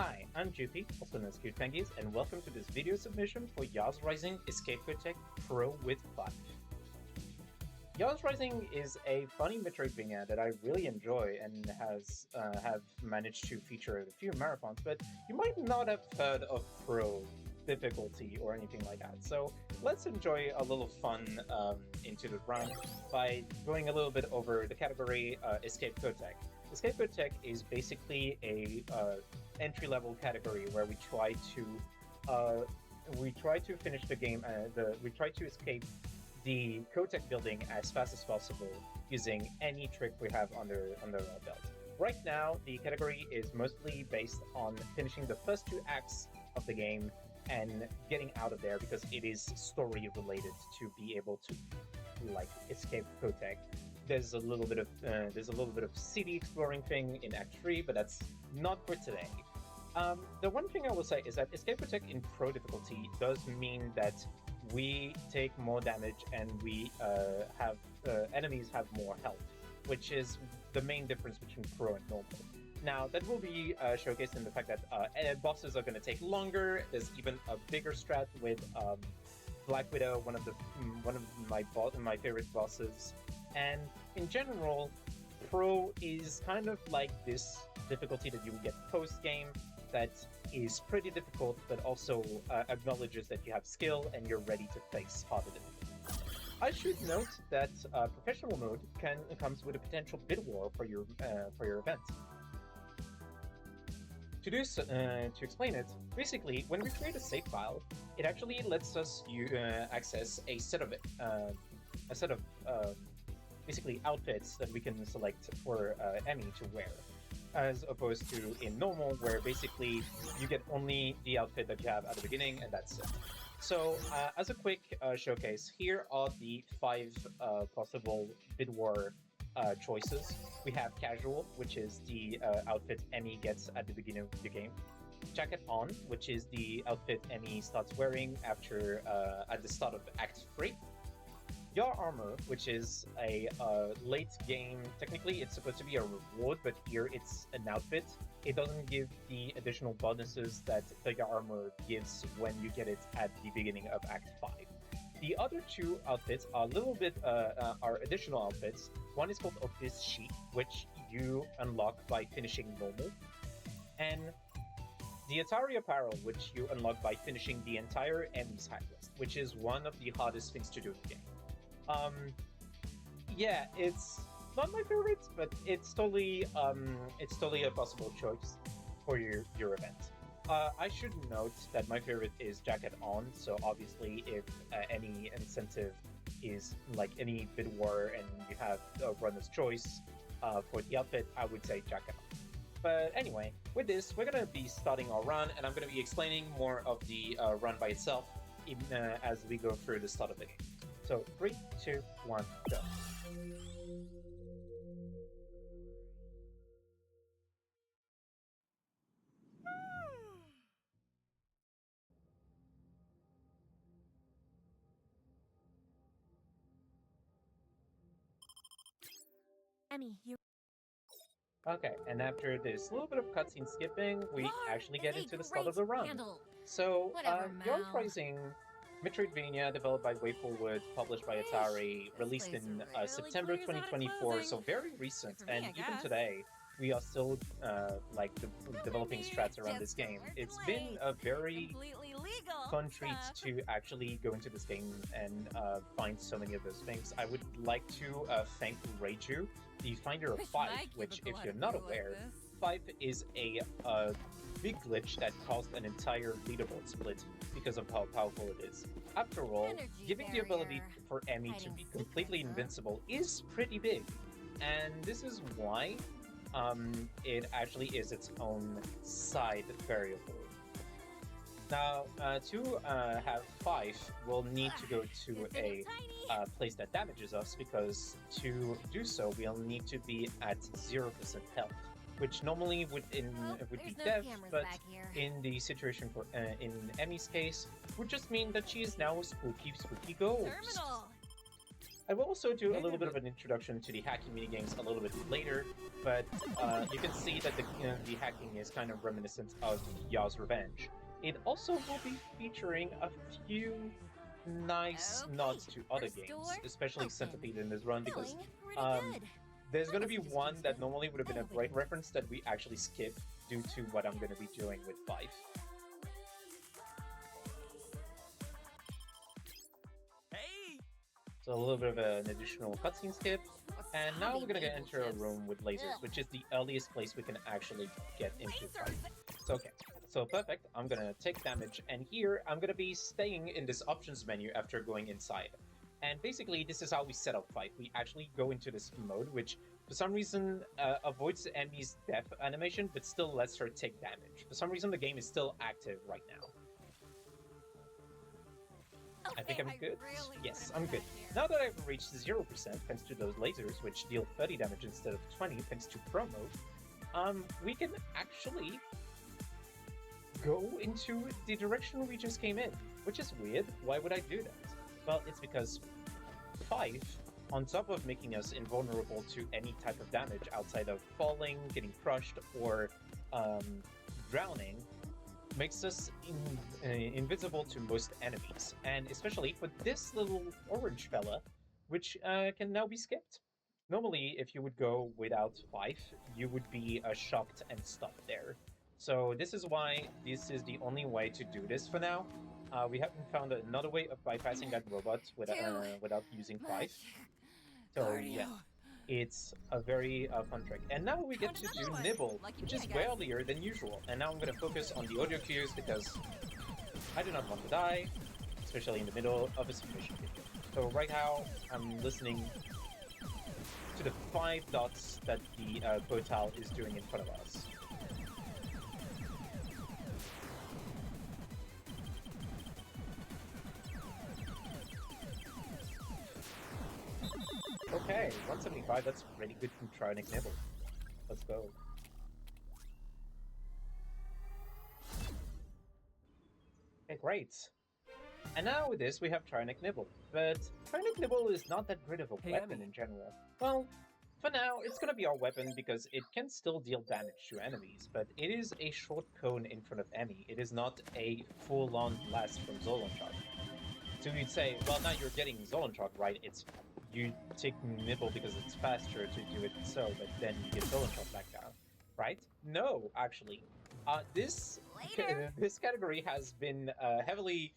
Hi, I'm Jupi, also known as cutefangies, and welcome to this video submission for Yars Rising Escape Qotech Pro with FIFE. Yars Rising is a funny Metroidvania that I really enjoy and have managed to feature at a few marathons, but you might not have heard of Pro difficulty or anything like that. So let's enjoy a little fun into the run by going a little bit over the category Escape Qotech. Escape Qotech is basically a entry-level category where we try to finish the game. We try to escape the Qotech building as fast as possible using any trick we have under our belt. Right now, the category is mostly based on finishing the first two acts of the game and getting out of there because it is story related to be able to escape Qotech. There's a little bit of city exploring thing in Act 3, but that's not for today. The one thing I will say is that Escape Qotech in Pro difficulty does mean that we take more damage and we enemies have more health, which is the main difference between Pro and normal. Now, that will be showcased in the fact that bosses are going to take longer. There's even a bigger strat with Black Widow, one of my favorite bosses. And in general, Pro is kind of like this difficulty that you would get post-game that is pretty difficult, but also acknowledges that you have skill and you're ready to face harder difficulty. I should note that professional mode comes with a potential bid war for your event. To explain it, basically, when we create a save file, it actually lets us access a set of basically outfits that we can select for Emmy to wear, as opposed to in normal, where basically you get only the outfit that you have at the beginning, and that's it. So, as a quick showcase, here are the 5 possible bid war choices. We have Casual, which is the outfit Emmy gets at the beginning of the game. Jacket On, which is the outfit Emmy starts wearing at the start of Act 3. Your Armor, which is a late game, technically it's supposed to be a reward, but here it's an outfit. It doesn't give the additional bonuses that the Your Armor gives when you get it at the beginning of Act 5. The other 2 outfits are are additional outfits. One is called Office Sheet, which you unlock by finishing normal, and the Atari Apparel, which you unlock by finishing the entire Emmy's hack list, which is one of the hardest things to do in the game. Yeah, it's not my favorite, but it's totally a possible choice for your event. I should note that my favorite is Jacket On, so obviously if any incentive is like any bid war and you have a runner's choice for the outfit, I would say Jacket On. But anyway, with this, we're going to be starting our run, and I'm going to be explaining more of the run by itself as we go through the start of the game. So 3, 2, 1, go. Emmy, you. Okay, and after this little bit of cutscene skipping, we actually get into the start of the run. Handle. So, Whatever, Yars Mal. Rising, Metroidvania, developed by WayForward, published by Atari, released in September 2024, so very recent. And even today, we are still developing strats around this game. It's been a very fun treat to actually go into this game and find so many of those things. I would like to thank Reiju, the finder of FIFE, which, if you're not aware, FIFE is a big glitch that caused an entire leaderboard split because of how powerful it is. After all, giving the ability for Emmy to be completely invincible is pretty big, and this is why it actually is its own side variable. Now, to have FIFE, we'll need to go to a place that damages us, because to do so, we'll need to be at 0% health, which normally would be death, but in the situation for in Emmy's case, would just mean that she is now spooky ghost. I will also do a little bit of an introduction to the hacking minigames a little bit later, but you can see that the hacking is kind of reminiscent of Yars Revenge. It also will be featuring a few nice nods to other games, especially Centipede in this run, because there's going to be one that normally would have been a great reference that we actually skip due to what I'm going to be doing with FIFE. So a little bit of an additional cutscene skip, and now we're gonna enter a room with lasers, which is the earliest place we can actually get into FIFE. So okay, so perfect, I'm gonna take damage, and here I'm gonna be staying in this options menu after going inside. And basically, this is how we set up FIFE. We actually go into this mode, which for some reason avoids the enemy's death animation, but still lets her take damage. For some reason, the game is still active right now. I think I'm good? Yes, I'm good. Now that I've reached 0% thanks to those lasers, which deal 30 damage instead of 20 thanks to promo, we can actually go into the direction we just came in, which is weird. Why would I do that? Well, it's because FIFE, on top of making us invulnerable to any type of damage outside of falling, getting crushed, or drowning, makes us invisible to most enemies, and especially for this little orange fella, which can now be skipped. Normally, if you would go without FIFE, you would be shocked and stopped there. So this is why this is the only way to do this for now. We haven't found another way of bypassing that robot without using FIFE. So yeah. It's a very fun trick. And now we get to do Nibble, which is way earlier than usual. And now I'm going to focus on the audio cues because I do not want to die, especially in the middle of a submission video. So right now, I'm listening to the 5 dots that the Qotech is doing in front of us. Okay, 175, that's really good from Tronic Nibble. Let's go. Okay, great. And now with this, we have Tronic Nibble. But Tronic Nibble is not that great of a weapon in general. Well, for now, it's gonna be our weapon because it can still deal damage to enemies, but it is a short cone in front of Emmy. It is not a full-on blast from Zolonchok. So you'd say, well, now you're getting Zolonchok, right? You take Nibble because it's faster to do it so, but then you get Zolonchok back down, right? No, actually. This category has been heavily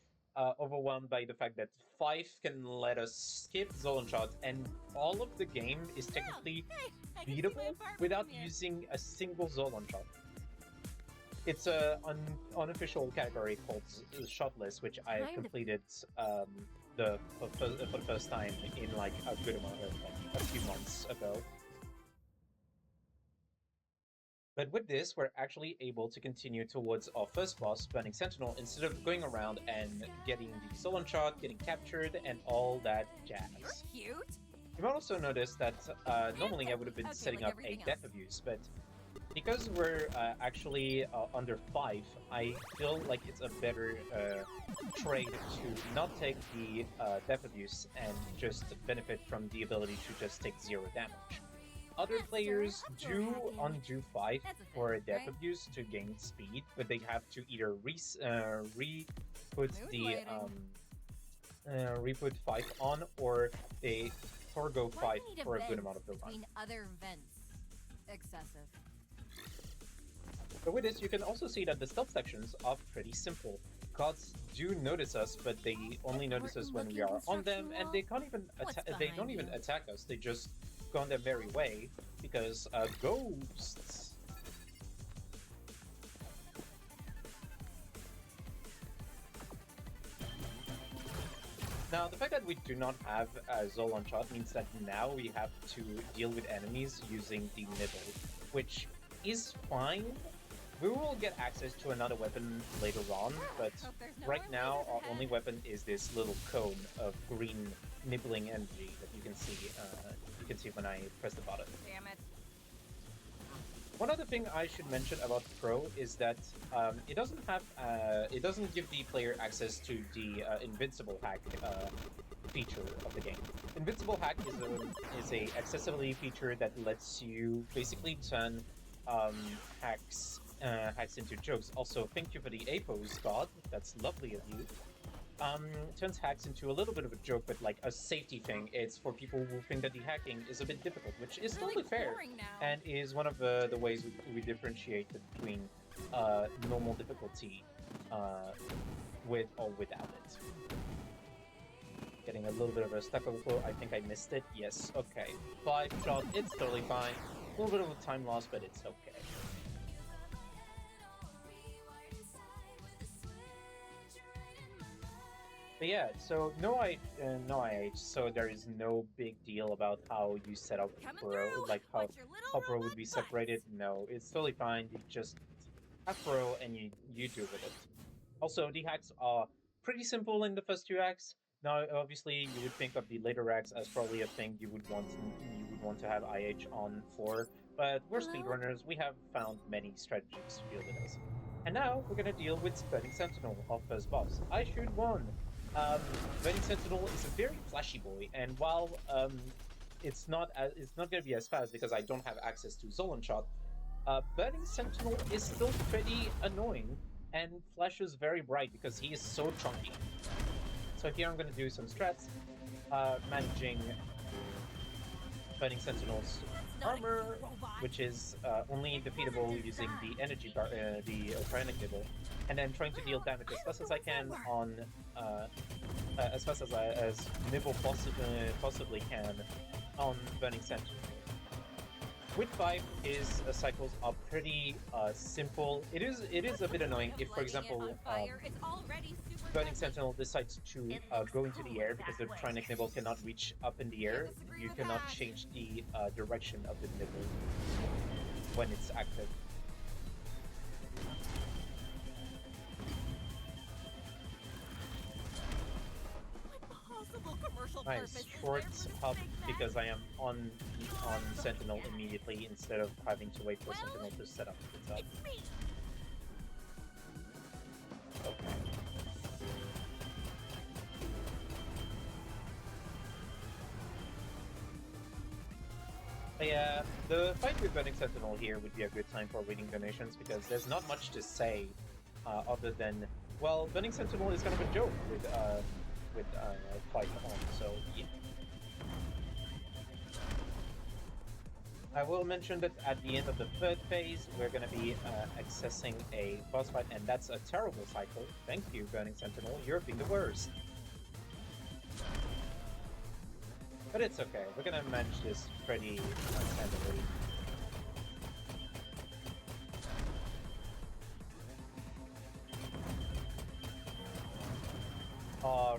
overwhelmed by the fact that FIFE can let us skip Zolonchok, and all of the game is technically beatable without using a single Zolonchok. It's an unofficial category called Shotless, which I completed for the first time in like a good amount of like a few months ago. But with this, we're actually able to continue towards our first boss, Burning Sentinel, instead of going around and getting the Zolonchok, getting captured, and all that jazz. You're cute. You might also notice that normally I would have been setting up a Death Abuse, but because we're actually under FIFE, I feel like it's a better trade to not take the Death Abuse and just benefit from the ability to just take 0 damage. Other players do undo FIFE for a Death Abuse to gain speed, but they have to either re-put FIFE on, or they forgo FIFE for a good amount of the run. Other vents. Excessive. But with this, you can also see that the stealth sections are pretty simple. Gods do notice us, but they only notice us when we are on them, and they can't even they don't even attack us. They just go on their merry way because ghosts. Now, the fact that we do not have Zolonchok means that now we have to deal with enemies using the Nibble, which is fine. We will get access to another weapon later on, but right now our only weapon is this little cone of green nibbling energy that you can see. You can see when I press the button. Damn it! One other thing I should mention about Pro is that it doesn't give the player access to the invincible hack feature of the game. Invincible hack is a accessibility feature that lets you basically turn hacks into jokes. Also, thank you for the APOs, God. That's lovely of you. Turns hacks into a little bit of a joke, but like a safety thing. It's for people who think that the hacking is a bit difficult, which is totally fair, and is one of the ways we differentiate between normal difficulty with or without it. Getting a little bit of a stuck overflow. I think I missed it. Yes, okay. 5 shot, it's totally fine. A little bit of a time loss, but it's okay. But yeah, so no IH, so there is no big deal about how you set up Pro, like how Pro would be separated. No, it's totally fine. You just have Pro and you do with it. Also, the hacks are pretty simple in the first 2 acts. Now, obviously, you would think of the later acts as probably a thing you would want to have IH on for, but we're speedrunners. We have found many strategies to deal with this. And now we're gonna deal with Burning Sentinel, our first boss. I shoot 1. Burning Sentinel is a very flashy boy, and while it's not gonna be as fast because I don't have access to Zolan Shot, Burning Sentinel is still pretty annoying and flashes very bright because he is so chunky. So here I'm gonna do some strats, managing Burning Sentinel's armor, which is only defeatable using the energy the Cryonic Nibble, and then trying to deal damage as fast as I can on as fast as Nibble possibly can on Burning Sentinel. With FIFE, his cycles are pretty simple. It is a bit annoying if, for example, Burning Sentinel decides to go into the air because the Cryonic Nibble cannot reach up in the air. You cannot change the direction of the nibble when it's active. Nice, short hop because I am on Sentinel immediately instead of having to wait for Sentinel to set up itself. Okay. But yeah, the fight with Burning Sentinel here would be a good time for reading donations because there's not much to say other than, well, Burning Sentinel is kind of a joke with FIFE on, so yeah. I will mention that at the end of the 3rd phase, we're going to be accessing a boss fight, and that's a terrible cycle. Thank you, Burning Sentinel. You're being the worst. But it's okay. We're going to manage this pretty handily.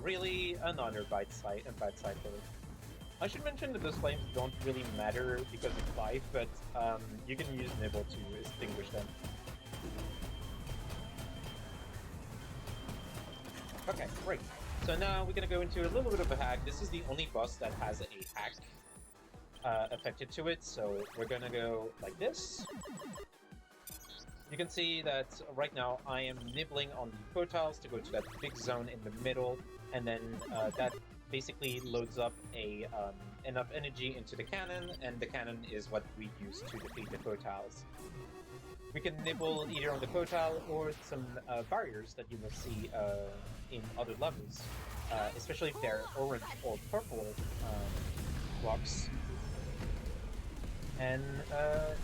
Really? Another bite cycle. I should mention that those flames don't really matter because of FIFE, but you can use Nibble to extinguish them. Okay, great. So now we're gonna go into a little bit of a hack. This is the only boss that has a hack affected to it, so we're gonna go like this. You can see that right now I am nibbling on the portals to go to that big zone in the middle, and then that basically loads up enough energy into the cannon, and the cannon is what we use to defeat the portals. We can nibble either on the portal or some barriers that you will see in other levels, especially if they're orange or purple blocks. And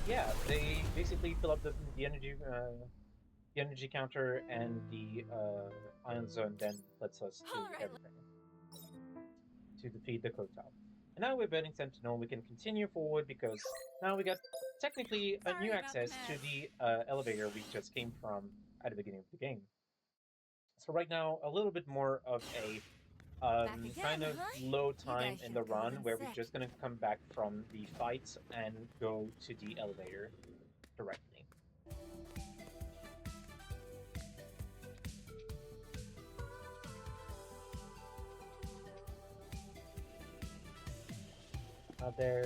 yeah, they basically fill up the energy counter, and the ion zone then lets us do everything to defeat the Qotech. And now with Burning Sentinel, we can continue forward because now we got technically a new access to the elevator we just came from at the beginning of the game. So right now, a little bit more of a kind of low time in the run where we're just gonna come back from the fight and go to the elevator directly. Out there.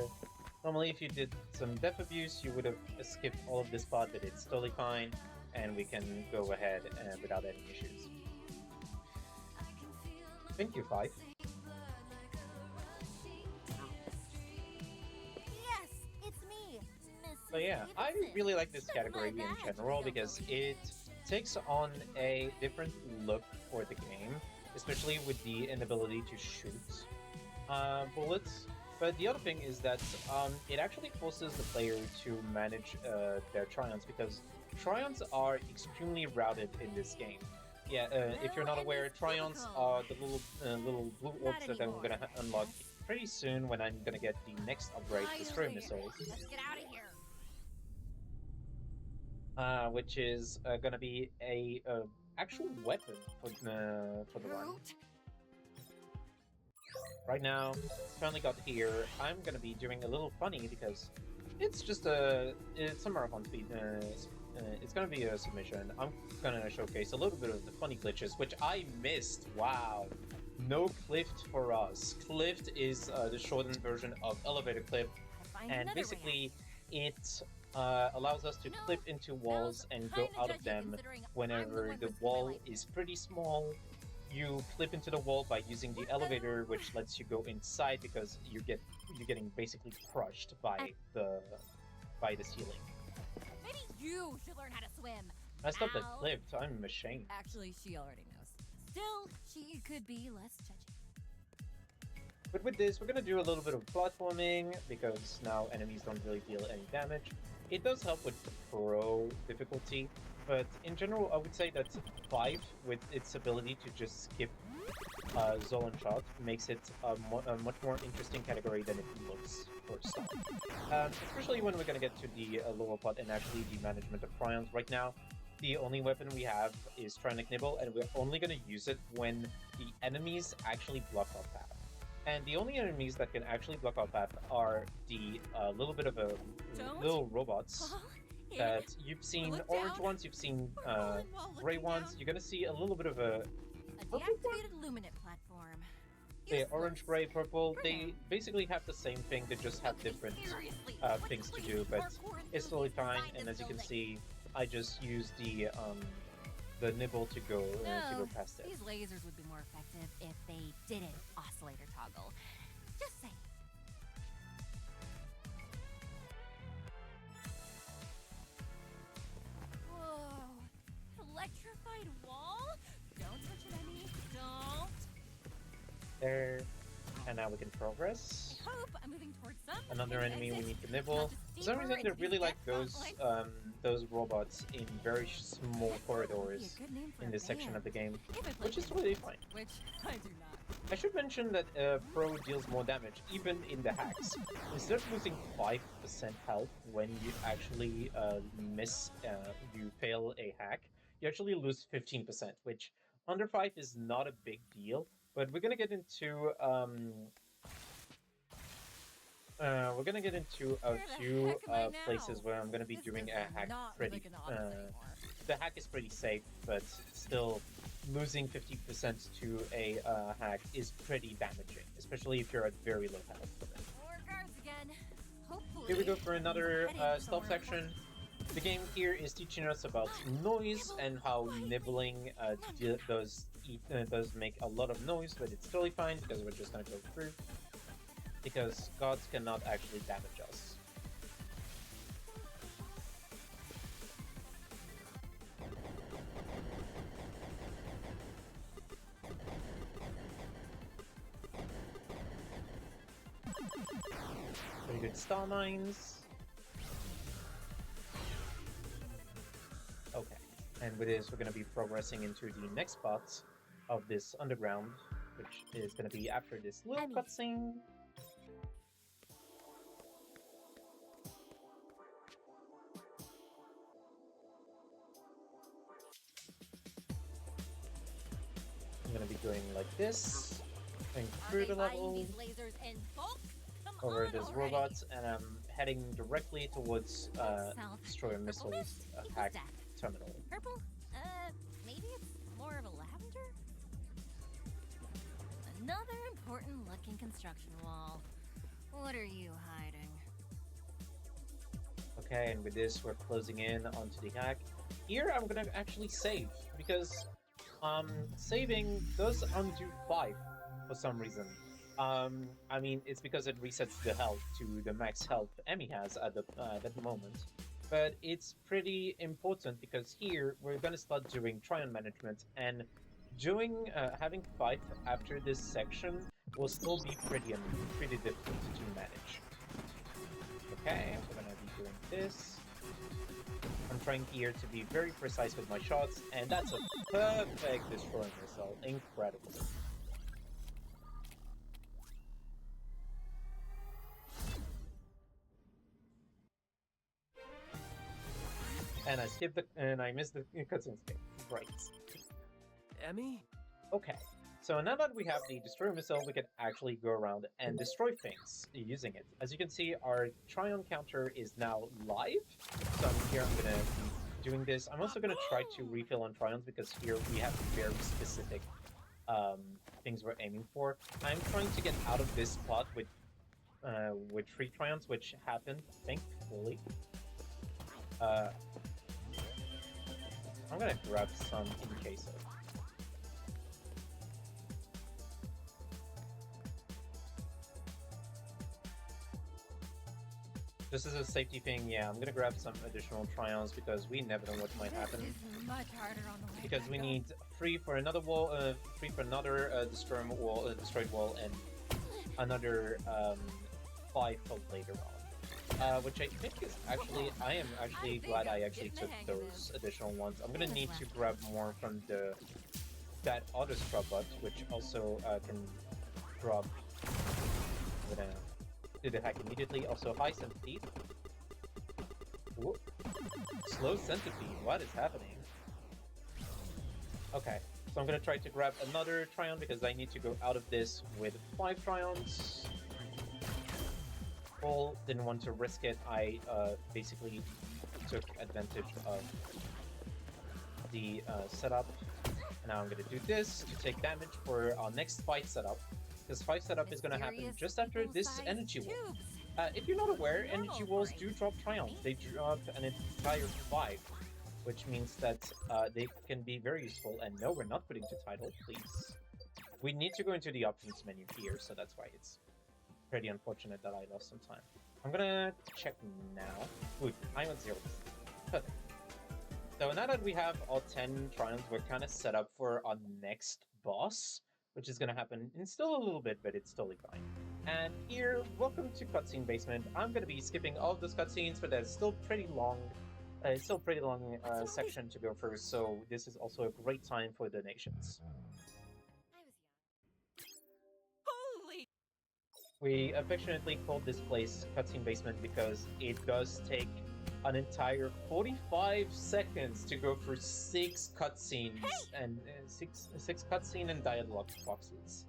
Normally, if you did some depth abuse, you would have skipped all of this part, but it's totally fine, and we can go ahead without any issues. Thank you, FIFE. Yes, it's me, Mrs. So yeah, I Stevenson. really like this Took category my in badge general to go because over it takes on a different look for the game, especially with the inability to shoot bullets. But the other thing is that it actually forces the player to manage their triumphs, because triumphs are extremely routed in this game. Yeah, if you're not aware, triumphs are the little blue orbs that I'm gonna unlock pretty soon when I'm gonna get the next upgrade, Destroy Missiles. Let's get out of here. Which is gonna be a actual weapon for the run. Right now, finally got here. I'm gonna be doing a little funny because it's just it's a marathon speed. It's gonna be a submission. I'm gonna showcase a little bit of the funny glitches, which I missed. Wow, no Clift for us. Clift is the shortened version of Elevator Clip, and basically it allows us to clip into walls and go out of them whenever the wall is pretty small. You clip into the wall by using the elevator, which lets you go inside because you're getting basically crushed by the ceiling. Maybe you should learn how to swim. I stopped at clipped. I'm ashamed. Actually, she already knows. Still, she could be less judgy. But with this, we're gonna do a little bit of platforming because now enemies don't really deal any damage. It does help with the pro difficulty, but in general, I would say that FIFE, with its ability to just skip Zolan shot, makes it a much more interesting category than it looks first off. Especially when we're gonna get to the lower part and actually the management of prions. Right now, the only weapon we have is Trinic Nibble, and we're only gonna use it when the enemies actually block our path. And the only enemies that can actually block our path are the little robots that you've seen, orange ones, you've seen gray ones. You're gonna see a little bit of a deactivated luminant platform. Yeah, orange, gray, purple. They basically have the same thing. They just have different things to do, but it's totally fine. And as you can see, I just used the nibble to go past it. These lasers would be more effective if they didn't oscillator toggle. Just saying. Whoa! Electrified wall? Don't touch it, Emmy. Don't. There, and now we can progress. I hope I'm moving towards some. Another enemy we need to nibble. For some reason, they really like those robots in very small corridors in this section of the game, which is totally fine. Which I do not. I should mention that Pro deals more damage, even in the hacks. Instead of losing 5% health when you actually you fail a hack, you actually lose 15%, which under 5 is not a big deal. But we're gonna get into a few places where I'm gonna be doing a hack pretty. The hack is pretty safe, but still, losing 50% to a hack is pretty damaging, especially if you're at very low health. More guards again. Hopefully. Here we go for another stealth section. The game here is teaching us about noise and how nibbling does make a lot of noise, but it's totally fine because we're just gonna go through. Because gods cannot actually damage us. Pretty good star mines. Okay, and with this, we're going to be progressing into the next part of this underground, which is going to be after this little cutscene. I'm going to be going like this, going through the level, over these robots, and I'm heading directly towards Destroyer Missiles hack terminal. Purple? Maybe it's more of a lavender? Another important looking construction wall. What are you hiding? Okay, and with this, we're closing in onto the hack. Here, I'm gonna actually save, because saving does undo FIFE for some reason. I mean, it's because it resets the health to the max health Emmy has at the moment. But it's pretty important because here we're gonna start doing Tryon management, and doing having FIFE after this section will still be pretty difficult to manage. Okay, we're gonna be doing this. I'm trying here to be very precise with my shots, and that's a perfect destroying missile. Incredible. And I skipped it, and I missed the cutscene skip. Right. Emmy? Okay. So now that we have the destroyer missile, we can actually go around and destroy things using it. As you can see, our Tryon counter is now live. So here I'm gonna be doing this. I'm also gonna try to refill on Tryons because here we have very specific things we're aiming for. I'm trying to get out of this spot with 3 Tryons, which happened, thankfully. I'm gonna grab some in case of. This is a safety thing, yeah. I'm gonna grab some additional Tryons because we never know what might happen. This is much harder on the way Because we back need 3 for another wall, 3 for another destroyed wall, and another 5 for later on. Which I think is actually, I am actually glad I actually took those additional ones. I'm gonna need to grab more from that other scrub bot, which also can drop. I'm gonna do the hack immediately. Also, high centipede. Whoop. Slow centipede. What is happening? Okay, so I'm gonna try to grab another Tryon because I need to go out of this with 5 Tryons. Full, didn't want to risk it. I basically took advantage of the setup. And now I'm gonna do this to take damage for our next fight setup. This fight setup is gonna happen just after this energy wall. If you're not aware, energy walls do drop Tryons. They drop an entire 5, which means that they can be very useful. And no, we're not putting to title, please. We need to go into the options menu here, so that's why it's pretty unfortunate that I lost some time. I'm gonna check now. Good, I'm at 0%. Perfect. So now that we have all 10 Tryons, we're kind of set up for our next boss, which is gonna happen in still a little bit, but it's totally fine. And here, welcome to Cutscene Basement. I'm gonna be skipping all of those cutscenes, but there's still pretty long, section to go through, so this is also a great time for donations. Holy! We affectionately called this place Cutscene Basement because it does take an entire 45 seconds to go through 6 cutscenes and 6 cutscene and dialogue boxes.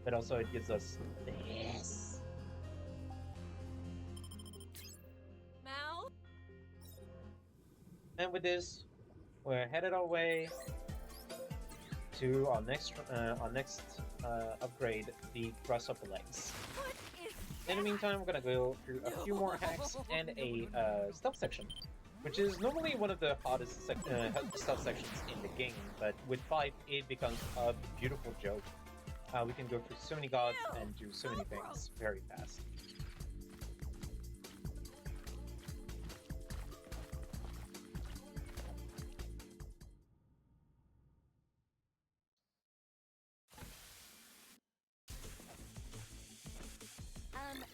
But also it gives us this. Mal? And with this, we're headed our way to our next upgrade, the Grasshopper Legs. What is In the meantime, we're gonna go through a few more hacks and a stealth section, which is normally one of the hardest stealth sections in the game, but with FIFE, it becomes a beautiful joke. We can go through so many gods and do so many things very fast.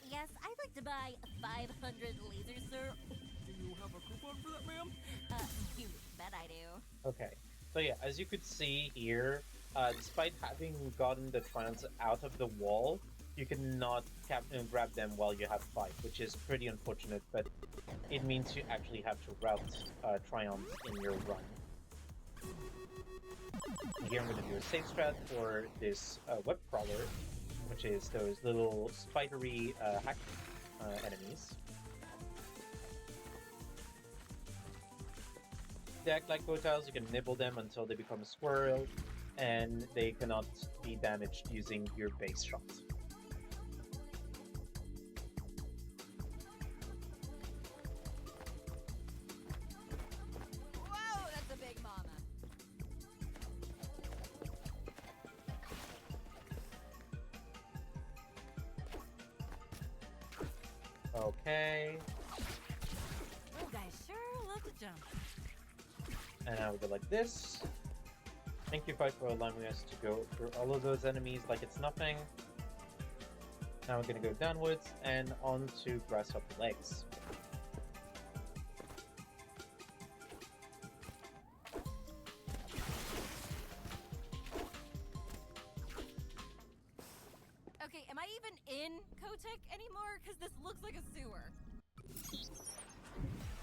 Yes, I'd like to buy 500 lasers, sir. Do you have a coupon for that, ma'am? You bet I do. Okay, so yeah, as you could see here, despite having gotten the Tryons out of the wall, you cannot grab them while you have FIFE, which is pretty unfortunate, but it means you actually have to route Tryons in your run. And here I'm going to do a safe strat for this web crawler, which is those little spidery hack enemies. They act like Gotiles, you can nibble them until they become a squirrel, and they cannot be damaged using your base shot. Okay. You guys sure love to jump. And now we go like this. Thank you, FIFE, for allowing us to go through all of those enemies like it's nothing. Now we're gonna go downwards and onto grasshopper legs. Okay, am I even in Qotech anymore? Because this looks like a sewer.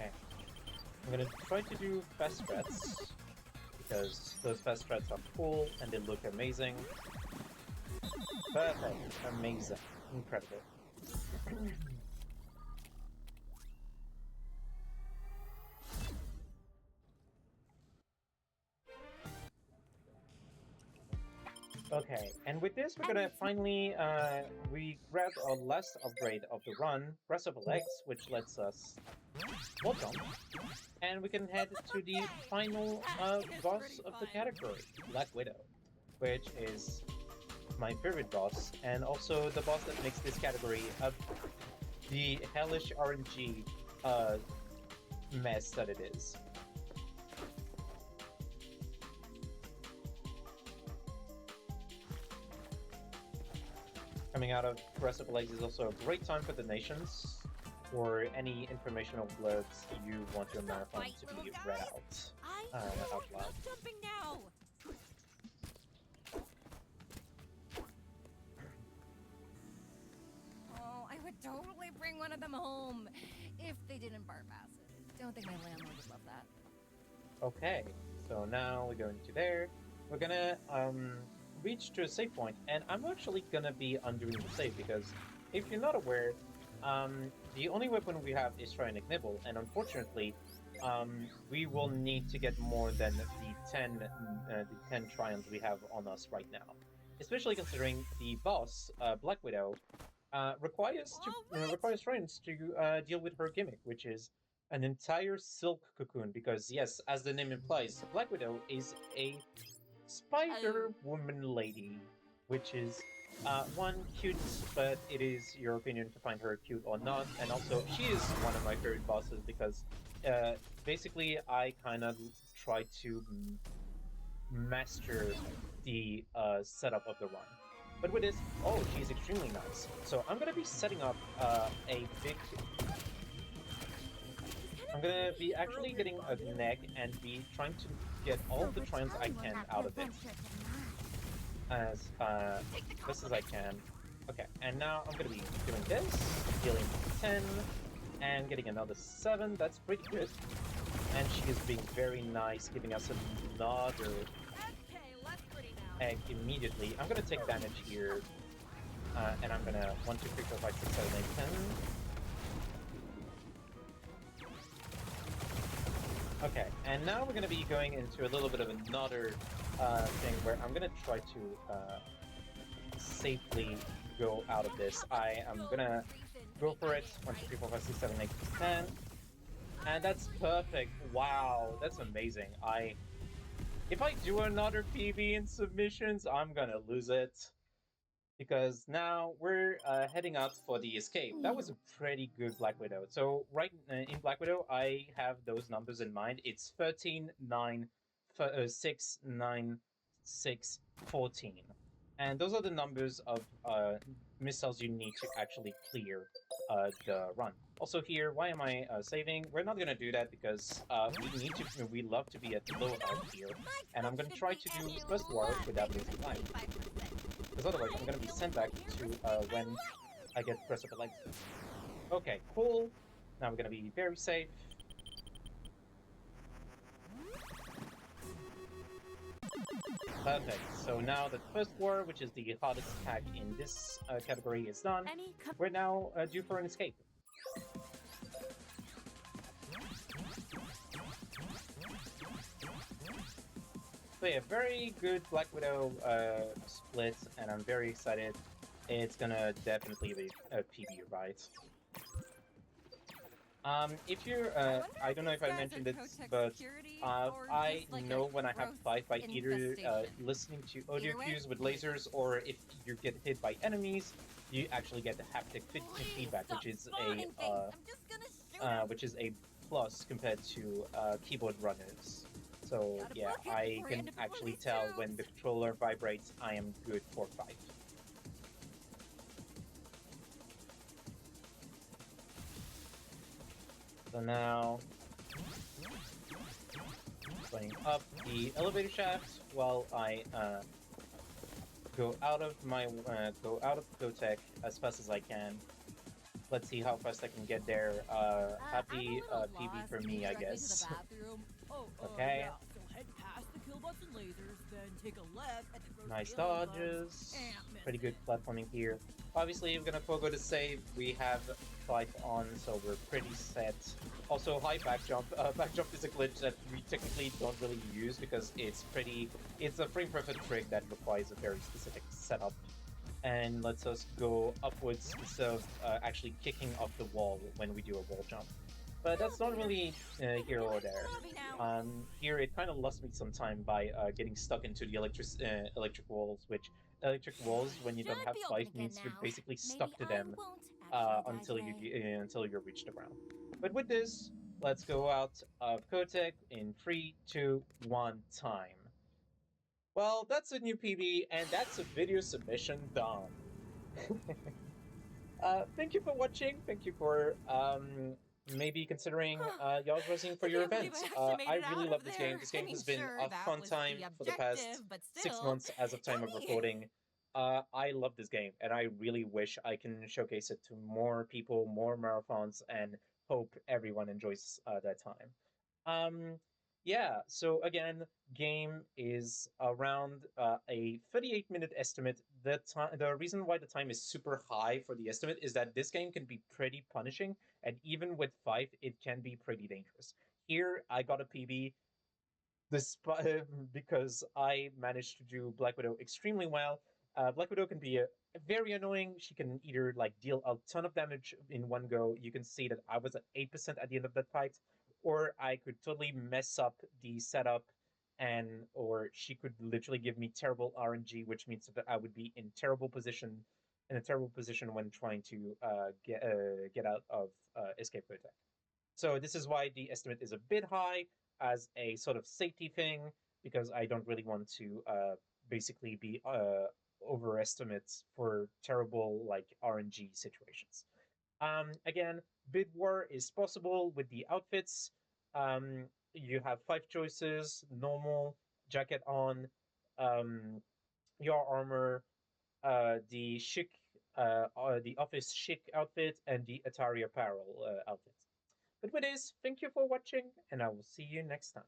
Okay. I'm gonna try to do fast threats, because those fast threats are cool and they look amazing. Perfect. Amazing. Incredible. Okay, and with this, we're gonna finally, we grabbed our last upgrade of the run, Grasshopper Legs, which lets us wall jump, and we can head to the final boss of the category, Black Widow, which is my favorite boss, and also the boss that makes this category the hellish RNG mess that it is. Coming out of Grasshopper Legs is also a great time for donations, or any informational blurbs you want your marathon to be read out loud. Jumping now. Oh, I would totally bring one of them home if they didn't barf acid. Don't think my landlord would love that. Okay, so now we go into there. We're gonna reach to a save point, and I'm actually gonna be undoing the save because if you're not aware, the only weapon we have is Trionic Nibble, and unfortunately, we will need to get more than the 10 Trions we have on us right now. Especially considering the boss, Black Widow, requires Trions to deal with her gimmick, which is an entire silk cocoon. Because yes, as the name implies, Black Widow is a Spider Woman lady, which is one, cute, but it is your opinion to find her cute or not. And also, she is one of my favorite bosses because basically I kind of try to master the setup of the run. But with this, oh, she's extremely nice. So I'm gonna be setting up I'm gonna be actually getting a neck and be trying to get all the triumphs I can out of it as best as I can. Okay, and now I'm gonna be doing this, dealing 10, and getting another 7. That's pretty good. And she is being very nice, giving us another egg immediately. I'm gonna take damage here, and I'm gonna 1, 2, 3, 4, 5, 6, 7, 8, 10. Okay, and now we're going to be going into a little bit of another thing where I'm going to try to safely go out of this. I am going to go for it. 1, 2, 3, 4, 5, 6, 7, 8, 10. And that's perfect. Wow, that's amazing. If I do another PB in submissions, I'm going to lose it. Because now we're heading out for the escape. That was a pretty good Black Widow. So right in Black Widow, I have those numbers in mind. It's 13, 9, 6, 9, 6, 14. And those are the numbers of missiles you need to actually clear the run. Also here, why am I saving? We're not going to do that because we love to be at low health here. And I'm going to try to do first war without losing time. Because otherwise I'm going to be sent back to when I get Grasshopper Legs. Okay, cool. Now we're going to be very safe. Perfect. So now the first war, which is the hardest attack in this category, is done. We're now due for an escape. So yeah, very good Black Widow split, and I'm very excited. It's gonna definitely be a PB, right? If you're, I don't know if I mentioned it, but I know when I have FIFE by either listening to audio cues with lasers, or if you get hit by enemies, you actually get the haptic feedback, Stop which is spawning things. I'm just gonna shoot 'em. which is a plus compared to keyboard runners. So Gotta yeah, book it I before I can end up in one of actually these tell when tubes. the controller vibrates. I am good for FIFE. So now, going up the elevator shaft while I go out of Qotech as fast as I can. Let's see how fast I can get there. Happy I'm a little PB lost. for Can you me, I direct me to guess. the bathroom? Oh, Okay. yeah. So head past the killbots and lasers, then take a left at the gross Nice alien bugs. dodges. Can't miss Pretty good it. platforming here. Obviously, we're gonna pogo to save. We have FIFE on, so we're pretty set. Also, high back jump. Back jump is a glitch that we technically don't really use because it's a frame perfect trick that requires a very specific setup and lets us go upwards instead of actually kicking off the wall when we do a wall jump. But that's not really here or there. Here it kind of lost me some time by getting stuck into the electric walls, which electric walls, when you don't Should have be open FIFE, again means you're now. basically Maybe stuck to I them won't actually until die today. until you reach the ground. But with this, let's go out of Qotech in 3, 2, 1 time. Well, that's a new PB, and that's a video submission done. Thank you for watching. Thank you for maybe considering Yars Rising for I your can't believe event. I actually made I it really out love of this there. game. This game I mean, has been sure, a that fun was time the for the past objective, but 6 still. months as of time of Emmy. recording. I love this game, and I really wish I can showcase it to more people, more marathons, and hope everyone enjoys that time. Um, yeah, so again, game is around a 38-minute estimate. The reason why the time is super high for the estimate is that this game can be pretty punishing, and even with FIFE, it can be pretty dangerous. Here, I got a PB despite because I managed to do Black Widow extremely well. Black Widow can be very annoying. She can either like deal a ton of damage in one go. You can see that I was at 8% at the end of that fight, or I could totally mess up the setup, and or she could literally give me terrible RNG, which means that I would be in a terrible position when trying to get out of escape attack. So this is why the estimate is a bit high as a sort of safety thing, because I don't really want to basically be overestimates for terrible like RNG situations. Again, bid war is possible with the outfits. You have 5 choices: normal, jacket on, um, your armor, the office chic outfit, and the Atari apparel outfit. But with this, thank you for watching, and I will see you next time.